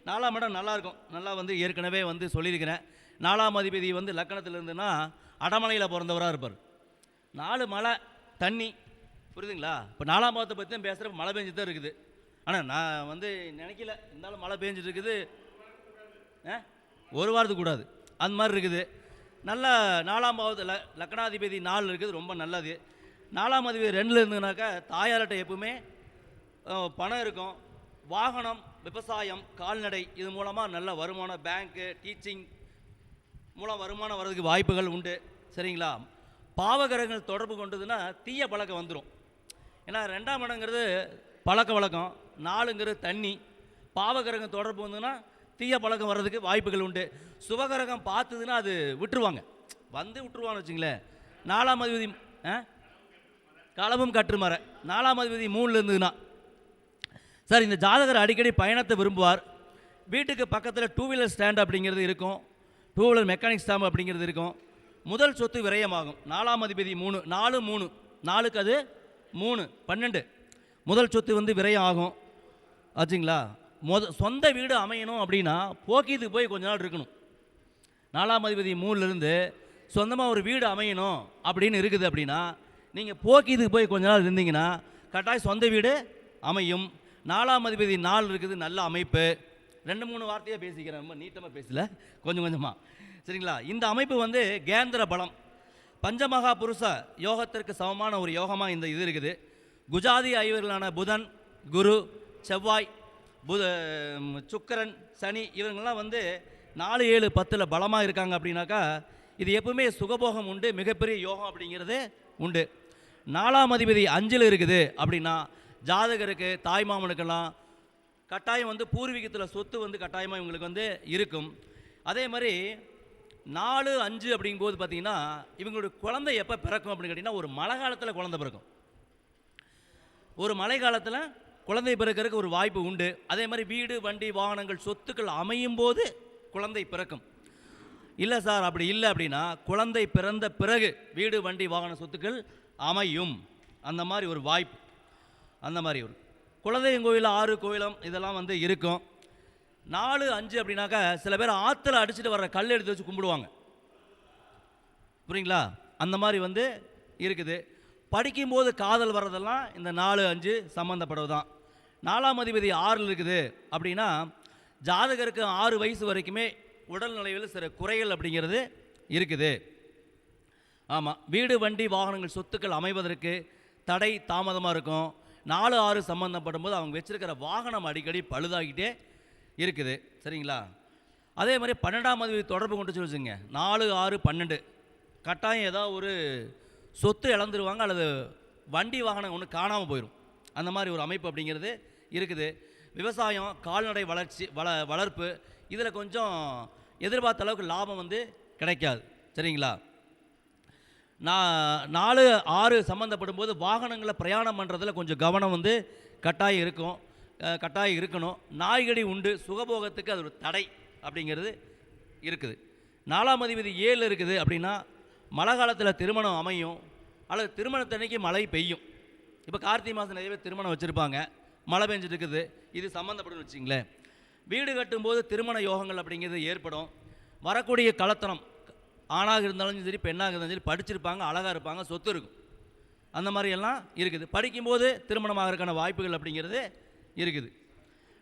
4ஆம் இடம் நல்லாயிருக்கும். நல்லா வந்து ஏற்கனவே வந்து சொல்லியிருக்கிறேன். 4ஆம் அதிபதி வந்து லக்கணத்தில் இருந்துன்னா அடமலையில் பிறந்தவராக இருப்பார். 4 மலை தண்ணி, புரியுதுங்களா? இப்போ 4ஆம் பாவத்தை பற்றி தான் பேசுகிற, மழை பெஞ்சு தான் இருக்குது. ஆனால் நான் வந்து நினைக்கல இருந்தாலும் மழை பெஞ்சிட்டு இருக்குது. ஒரு வாரத்துக்கு கூடாது அந்த மாதிரி இருக்குது. நல்லா 4ஆம் பாவத்தில் லக்கணாதிபதி 4 இருக்குது, ரொம்ப நல்லது. 4ஆம் அதிபதி 2 இருந்ததுனாக்கா தாயார்கிட்ட எப்பவுமே பணம் இருக்கும். வாகனம், விவசாயம், கால்நடை இது மூலமாக நல்ல வருமானம், பேங்க்கு, டீச்சிங் மூலம் வருமானம் வர்றதுக்கு வாய்ப்புகள் உண்டு. சரிங்களா? பாவகிரகங்கள் தொடர்பு கொண்டதுன்னா தீய பழக்கம் வந்துடும். ஏன்னா 2ஆம் இடங்கிறது பழக்க வழக்கம், 4ங்கிறது தண்ணி. பாவகிரகம் தொடர்பு வந்ததுன்னா தீய பழக்கம் வர்றதுக்கு வாய்ப்புகள் உண்டு. சுபகிரகம் பார்த்ததுன்னா அது விட்டுருவாங்க, வந்து விட்டுருவான்னு வச்சுங்களேன். 4ஆம் அதிபதி களவும் கற்றுமர 4ஆம் அதிபதி 3 இருந்ததுன்னா சார் இந்த ஜாதகர் அடிக்கடி பயணத்தை விரும்புவார். வீட்டுக்கு பக்கத்தில் 2 வீலர் ஸ்டாண்ட் அப்படிங்கிறது இருக்கும், 2 வீலர் மெக்கானிக் ஸ்டாம்ப் அப்படிங்கிறது இருக்கும். முதல் சொத்து விரயமாகும். 4ஆம் அதிபதி 3, 4 3 4க்கு அது 3 12 முதல் சொத்து வந்து விரயம் ஆகும் ஆச்சுங்களா? சொந்த வீடு அமையணும் அப்படின்னா போக்கியத்துக்கு போய் கொஞ்ச நாள் இருக்கணும். 4ஆம் அதிபதி 3லேருந்து சொந்தமாக ஒரு வீடு அமையணும் அப்படின்னு இருக்குது அப்படின்னா நீங்கள் போக்கியத்துக்கு போய் கொஞ்ச நாள் இருந்தீங்கன்னா கட்டாயம் சொந்த வீடு அமையும். 4ஆம் அதிபதி 4 இருக்குது, நல்ல அமைப்பு. 2-3 வார்த்தையாக பேசிக்கிறேன், ரொம்ப நீட்டமாக பேசல, கொஞ்சம் கொஞ்சமாக. சரிங்களா? இந்த அமைப்பு வந்து கேந்திர பலம், பஞ்சமகா புருஷ யோகத்திற்கு சமமான ஒரு யோகமாக இந்த இது இருக்குது. குஜாதி ஐவர்களான புதன், குரு, செவ்வாய், சுக்கிரன், சனி இவங்கெல்லாம் வந்து 4 7 10 பலமாக இருக்காங்க அப்படின்னாக்கா இது எப்பவுமே சுகபோகம் உண்டு, மிகப்பெரிய யோகம் அப்படிங்கிறது உண்டு. 4ஆம் அதிபதி 5 இருக்குது அப்படின்னா ஜாதகருக்கு, தாய்மாமனுக்கெல்லாம் கட்டாயம் வந்து பூர்வீகத்தில் சொத்து வந்து கட்டாயமாக இவங்களுக்கு வந்து இருக்கும். அதே மாதிரி 4 5 அப்படிங்கும்போது பார்த்தீங்கன்னா இவங்களுடைய குழந்தை எப்போ பிறக்கும் அப்படின்னு கேட்டிங்கன்னா ஒரு மழை காலத்தில் குழந்தை பிறக்கும், ஒரு மழை காலத்தில் குழந்தை பிறக்கிறதுக்கு ஒரு வாய்ப்பு உண்டு. அதே மாதிரி வீடு, வண்டி, வாகனங்கள், சொத்துக்கள் அமையும் போது குழந்தை பிறக்கும். இல்லை சார் அப்படி இல்லை அப்படின்னா குழந்தை பிறந்த பிறகு வீடு, வண்டி, வாகன, சொத்துக்கள் அமையும். அந்த மாதிரி ஒரு வாய்ப்பு, அந்த மாதிரி ஒரு குலதெய்வம் கோயில், 6 கோயிலம் இதெல்லாம் வந்து இருக்கும். 4 5 அப்படின்னாக்கா சில பேர் ஆற்றுல அடிச்சுட்டு வர்ற கல் எடுத்து வச்சு கும்பிடுவாங்க, புரியுங்களா? அந்த மாதிரி வந்து இருக்குது. படிக்கும்போது காதல் வர்றதெல்லாம் இந்த 4 5 சம்மந்தப்படுவது தான். 4ஆம் அதிபதி 6 இருக்குது அப்படின்னா ஜாதகருக்கு 6 வயசு வரைக்குமே உடல்நிலையில் சில குறைகள் அப்படிங்கிறது இருக்குது. ஆமாம், வீடு, வண்டி, வாகனங்கள், சொத்துக்கள் அமைவதற்கு தடை தாமதமாக இருக்கும். 4 6 சம்மந்தப்படும் போது அவங்க வச்சுருக்கிற வாகனம் அடிக்கடி பழுதாகிட்டே இருக்குது. சரிங்களா? அதே மாதிரி 12ஆம் அதிபதி தொடர்பு கொண்டு சொல்லிச்சுங்க, 4 6 12 கட்டாயம் ஏதாவது ஒரு சொத்து இழந்துருவாங்க அல்லது வண்டி வாகனம் ஒன்று காணாமல் போயிடும். அந்த மாதிரி ஒரு அமைப்பு அப்படிங்கிறது இருக்குது. விவசாயம், கால்நடை வளர்ச்சி, வளர்ப்பு இதில் கொஞ்சம் எதிர்பார்த்த அளவுக்கு லாபம் வந்து கிடைக்காது. சரிங்களா? 4 6 சம்மந்தப்படும் போது வாகனங்களை பிரயாணம் பண்ணுறதுல கொஞ்சம் கவனம் வந்து கட்டாயம் இருக்கும், கட்டாயம் இருக்கணும். நாய்கடி உண்டு, சுகபோகத்துக்கு அது ஒரு தடை அப்படிங்கிறது இருக்குது. 4ஆம் அதிபதி 7 இருக்குது அப்படின்னா மழை காலத்தில் திருமணம் அமையும், அல்லது திருமணத்தன்னைக்கு மழை பெய்யும். இப்போ கார்த்திகை மாதம் நிறைய பேர் திருமணம் வச்சுருப்பாங்க, மழை பெஞ்சிட்டு இருக்குது, இது சம்மந்தப்படும் வச்சிங்களேன். வீடு கட்டும்போது திருமண யோகங்கள் அப்படிங்கிறது ஏற்படும். வரக்கூடிய கலத்தனம் ஆணாக இருந்தாலும் சரி பெண்ணாக இருந்தாலும் சரி படிச்சிருப்பாங்க, அழகாக இருப்பாங்க, சொத்து இருக்கும், அந்த மாதிரியெல்லாம் இருக்குது. படிக்கும்போது திருமணம் ஆகிறதுக்கான வாய்ப்புகள் அப்படிங்கிறது இருக்குது.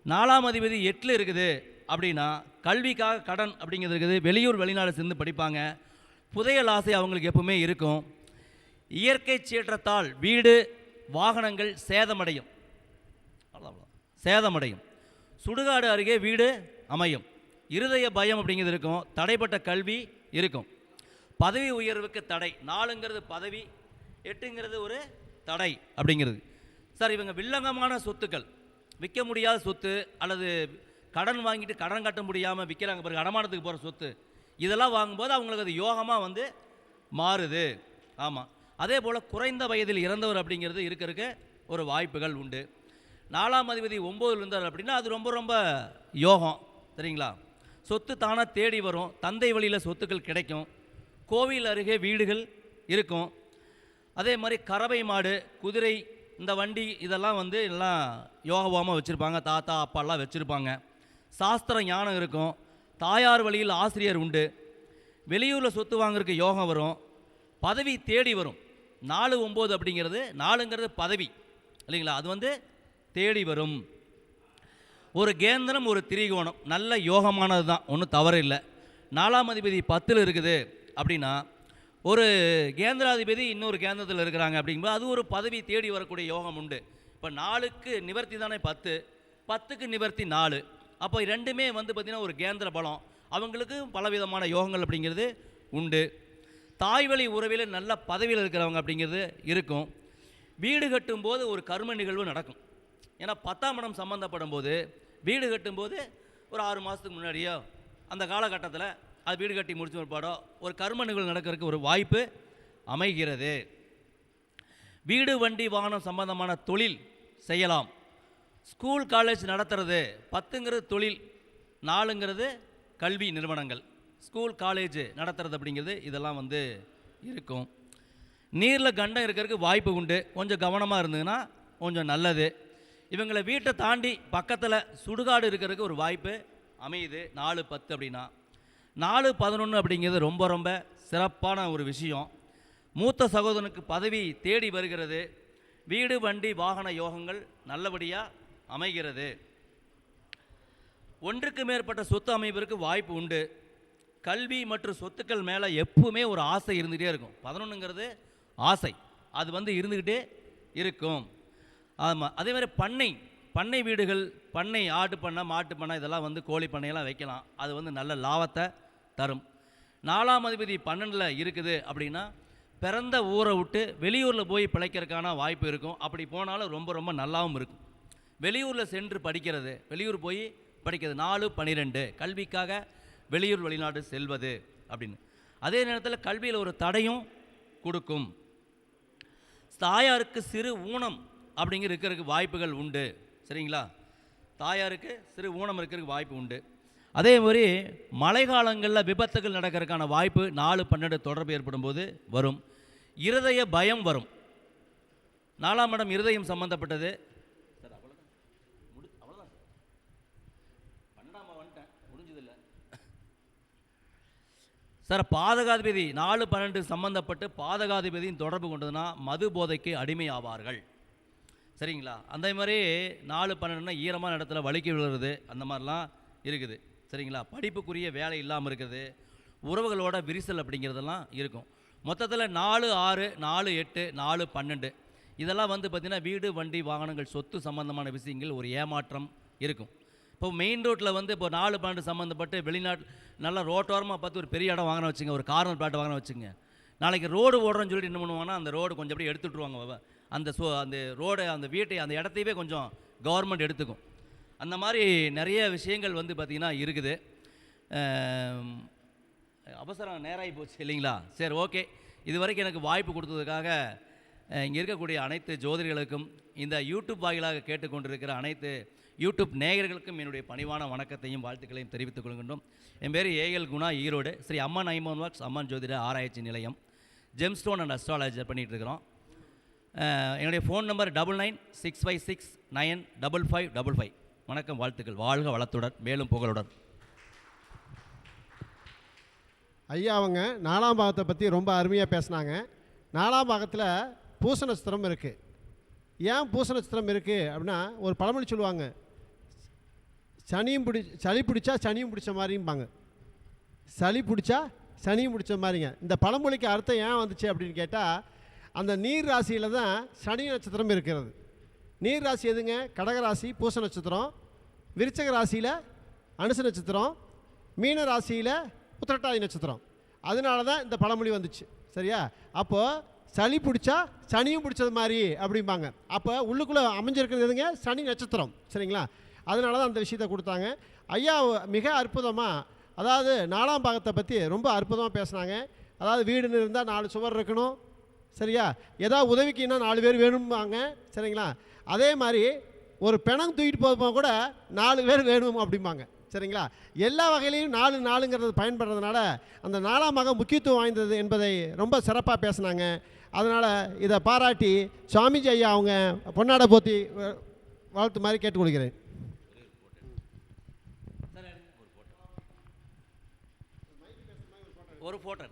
4ஆம் அதிபதி 8 இருக்குது அப்படின்னா கல்விக்காக கடன் அப்படிங்கிறது இருக்குது. வெளியூர் வெளிநாடு சேர்ந்து படிப்பாங்க. புதையல் ஆசை அவங்களுக்கு எப்பவுமே இருக்கும். இயற்கை சீற்றத்தால் வீடு வாகனங்கள் சேதமடையும், சேதமடையும். சுடுகாடு அருகே வீடு அமையும். இருதய பயம் அப்படிங்கிறது இருக்கும். தடைப்பட்ட கல்வி இருக்கும். பதவி உயர்வுக்கு தடை. 4ங்கிறது பதவி, 8ங்கிறது ஒரு தடை அப்படிங்கிறது. சார் இவங்க வில்லங்கமான சொத்துக்கள், விற்க முடியாத சொத்து, அல்லது கடன் வாங்கிட்டு கடன் கட்ட முடியாமல் விற்கிறாங்க பிறகு அடமானத்துக்கு போகிற சொத்து, இதெல்லாம் வாங்கும்போது அவங்களுக்கு அது யோகமாக வந்து மாறுது. ஆமாம். அதே போல் குறைந்த வயதில் இறந்தவர் அப்படிங்கிறது இருக்க ஒரு வாய்ப்புகள் உண்டு. 4ஆம் அதிபதி 9 இருந்தார் அப்படின்னா அது ரொம்ப ரொம்ப யோகம். சரிங்களா? சொத்து தானாக தேடி வரும். தந்தை வழியில் சொத்துக்கள் கிடைக்கும். கோவில் அருகே வீடுகள் இருக்கும். அதே மாதிரி கறவை மாடு, குதிரை, இந்த வண்டி இதெல்லாம் வந்து எல்லாம் யோகமாக வச்சுருப்பாங்க. தாத்தா அப்பாலாம் வச்சுருப்பாங்க. சாஸ்திர ஞானம் இருக்கும். தாயார் வழியில் ஆசிரியர் உண்டு. வெளியூரில் சொத்து வாங்குறதுக்கு யோகம் வரும். பதவி தேடி வரும். 4, 9 அப்படிங்கிறது, 4ங்கிறது பதவி இல்லைங்களா, அது வந்து தேடி வரும். ஒரு கேந்திரம் ஒரு திரிகோணம் நல்ல யோகமானது தான், ஒன்றும் தவறு இல்லை. 4ஆம் அதிபதி 10 இருக்குது அப்படின்னா ஒரு கேந்திராதிபதி இன்னொரு கேந்திரத்தில் இருக்கிறாங்க அப்படிங்கும்போது அது ஒரு பதவி தேடி வரக்கூடிய யோகம் உண்டு. இப்போ 4க்கு நிவர்த்தி தானே 10, 10க்கு நிவர்த்தி 4. அப்போ ரெண்டுமே வந்து பார்த்திங்கன்னா ஒரு கேந்திர பலம். அவங்களுக்கு பலவிதமான யோகங்கள் அப்படிங்கிறது உண்டு. தாய்வழி உறவில் நல்ல பதவியில் இருக்கிறவங்க அப்படிங்கிறது இருக்கும். வீடு கட்டும்போது ஒரு கர்ம நிகழ்வு நடக்கும். ஏன்னா 10ஆம் இடம் சம்மந்தப்படும் போது வீடு கட்டும்போது ஒரு 6 மாதத்துக்கு முன்னாடியோ அந்த காலகட்டத்தில் அது வீடு கட்டி முடிச்சு பிற்பாடோ ஒரு கர்ம நிகழ்வு நடக்கிறதுக்கு ஒரு வாய்ப்பு அமைகிறது. வீடு வண்டி வாகனம் சம்பந்தமான தொழில் செய்யலாம். ஸ்கூல் காலேஜ் நடத்துறது. 10ங்கிறது தொழில், 4ங்கிறது கல்வி நிறுவனங்கள். ஸ்கூல் காலேஜ் நடத்துறது அப்படிங்கிறது இதெல்லாம் வந்து இருக்கும். நீரில் கண்டம் இருக்கிறதுக்கு வாய்ப்பு உண்டு. கொஞ்சம் கவனமாக இருந்ததுன்னா கொஞ்சம் நல்லது. இவங்களை வீட்டை தாண்டி பக்கத்தில் சுடுகாடு இருக்கிறதுக்கு ஒரு வாய்ப்பு அமையுது. 4, 10 அப்படின்னா 4, 11 அப்படிங்கிறது ரொம்ப ரொம்ப சிறப்பான ஒரு விஷயம். மூத்த சகோதரனுக்கு பதவி தேடி வருகிறது. வீடு வண்டி வாகன யோகங்கள் நல்லபடியாக அமைகிறது. ஒன்றுக்கு மேற்பட்ட சொத்து அமைப்பிற்கு வாய்ப்பு உண்டு. கல்வி மற்றும் சொத்துக்கள் மேலே எப்பவுமே ஒரு ஆசை இருந்துகிட்டே இருக்கும். 11ங்கிறது ஆசை, அது வந்து இருந்துக்கிட்டே இருக்கும். ஆமாம். அதே மாதிரி பண்ணை வீடுகள், பண்ணை, ஆட்டு பண்ணை, மாட்டு பண்ணை, இதெல்லாம் வந்து கோழி பண்ணையெல்லாம் வைக்கலாம். அது வந்து நல்ல லாபத்தை தரும். 4ஆம் அதிபதி 12ல் இருக்குது அப்படின்னா பிறந்த ஊரை விட்டு வெளியூரில் போய் பிழைக்கிறதுக்கான வாய்ப்பு இருக்கும். அப்படி போனாலும் ரொம்ப ரொம்ப நல்லாவும் இருக்கும். வெளியூரில் சென்று படிக்கிறது, வெளியூர் போய் படிக்கிறது. 4, 12 கல்விக்காக வெளியூர் வெளிநாடு செல்வது அப்படின்னு. அதே நேரத்தில் கல்வியில் ஒரு தடையும் கொடுக்கும். தாயாருக்கு சிறு ஊனம் அப்படிங்கிற இருக்கிறதுக்கு வாய்ப்புகள் உண்டு. சரிங்களா? தாயாருக்கு சிறு ஊனம் இருக்கிறதுக்கு வாய்ப்பு உண்டு. அதே மாதிரி மழை காலங்களில் விபத்துகள் நடக்கிறதுக்கான வாய்ப்பு 4, 12 தொடர்பு ஏற்படும் போது வரும். இருதய பயம் வரும். 4ஆம் இடம் இருதயம் சம்பந்தப்பட்டது. சார் அவ்வளோதான், அவ்வளோதான் சார். 12ஆம் வந்துட்டேன், முடிஞ்சதில்லை சார். பாதகாதிபதி 4, 12 சம்பந்தப்பட்டு பாதகாதிபதியின் தொடர்பு கொண்டதுன்னா மது போதைக்கு அடிமை ஆவார்கள். சரிங்களா? அந்த மாதிரி 4, 12னா ஈரமான இடத்துல வலிக்கு விழுறது, அந்த மாதிரிலாம் இருக்குது. சரிங்களா? படிப்புக்குரிய வேலை இல்லாமல் இருக்குது. உறவுகளோட விரிசல் அப்படிங்கிறதெல்லாம் இருக்கும். மொத்தத்தில் 4, 6, 4, 8, 4, 12 இதெல்லாம் வந்து பார்த்திங்கன்னா வீடு வண்டி வாகனங்கள் சொத்து சம்மந்தமான விஷயங்கள் ஒரு ஏமாற்றம் இருக்கும். இப்போ மெயின் ரோட்டில் வந்து இப்போ 4, 12 சம்மந்தப்பட்டு வெளிநாட்டு நல்லா ரோட்டோரமாக பார்த்து ஒரு பெரிய இடம் வாங்கின வச்சுங்க, ஒரு கார்னர் பிளாட் வாங்கின வச்சுங்க. நாளைக்கு ரோடு ஓடுறோன்னு சொல்லிட்டு என்ன பண்ணுவாங்கன்னா அந்த ரோடு கொஞ்சம் அப்படியே எடுத்துகிட்ருவாங்க. அந்த ரோடை, அந்த வீட்டை, அந்த இடத்தையவே கொஞ்சம் கவர்மெண்ட் எடுத்துக்கும். அந்த மாதிரி நிறைய விஷயங்கள் வந்து பார்த்திங்கன்னா இருக்குது. அவசரம் நேராகி போச்சு இல்லைங்களா? சரி, ஓகே. இது வரைக்கும் எனக்கு வாய்ப்பு கொடுத்ததுக்காக இங்கே இருக்கக்கூடிய அனைத்து ஜோதிடர்களுக்கும் இந்த யூடியூப் வாயிலாக கேட்டுக்கொண்டிருக்கிற அனைத்து யூடியூப் நேயர்களுக்கும் என்னுடைய பணிவான வணக்கத்தையும் வாழ்த்துக்களையும் தெரிவித்துக் கொள்கின்றோம். என் பேர் ஏஎல் குணா, ஈரோடு ஸ்ரீ அம்மன் ஐமோன் ஒர்க்ஸ் அம்மன் ஜோதிட ஆராய்ச்சி நிலையம் ஜெம்ஸ்டோன் அண்ட் அஸ்ட்ராலஜர் பண்ணிகிட்ருக்கிறோம். என்னுடைய ஃபோன் நம்பர் 9965695555. வணக்கம், வாழ்த்துக்கள். வாழ்க வளத்துடன், மேலும் புகழுடன். ஐயா அவங்க 4ஆம் பாகத்தை பற்றி ரொம்ப அருமையாக பேசினாங்க. 4ஆம் பாகத்தில் பூச நட்சத்திரம் இருக்குது. ஏன் பூச நட்சத்திரம் இருக்குது அப்படின்னா, ஒரு பழமொழி சொல்லுவாங்க, சளி பிடிச்சா சனியும் பிடிச்ச மாதிரிம்பாங்க. சளி பிடிச்சா சனியும் பிடிச்ச மாதிரிங்க. இந்த பழமொழிக்கு அர்த்தம் ஏன் வந்துச்சு அப்படின்னு கேட்டால், அந்த நீர் ராசியில் தான் சனி நட்சத்திரம் இருக்கிறது. நீர் ராசி எதுங்க? கடகராசி பூச நட்சத்திரம், விருச்சக ராசியில் அனுச நட்சத்திரம், மீன ராசியில் உத்திரட்டாதி நட்சத்திரம். அதனால தான் இந்த பழமொழி வந்துச்சு. சரியா? அப்போது சளி பிடிச்சா சனியும் பிடிச்சது மாதிரி அப்படிம்பாங்க. அப்போ உள்ளுக்குள்ளே அமைஞ்சிருக்கிறது எதுங்க? சனி நட்சத்திரம். சரிங்களா? அதனால தான் அந்த விஷயத்தை கொடுத்தாங்க. ஐயா மிக அற்புதமாக, அதாவது 4ஆம் பாகத்தை பற்றி ரொம்ப அற்புதமாக பேசுனாங்க. அதாவது வீடுன்னு இருந்தால் 4 சுவர் இருக்கணும். சரியா? ஏதாவது உதவிக்குன்னா 4 பேர் வேணும்பாங்க. சரிங்களா? அதே மாதிரி ஒரு பிணம் தூக்கிட்டு போகிறப்ப கூட 4 பேர் வேணும் அப்படிம்பாங்க. சரிங்களா? எல்லா வகையிலையும் 4ங்கிறது பயன்படுறதுனால அந்த 4ஆம் பாகம் முக்கியத்துவம் வாய்ந்தது என்பதை ரொம்ப சிறப்பாக பேசினாங்க. அதனால் இதை பாராட்டி சுவாமிஜி ஐயா அவங்க பொன்னாடை போற்றி வாழ்த்து மாதிரி கேட்டுக்கொள்கிறேன். ஒரு ஃபோட்டோ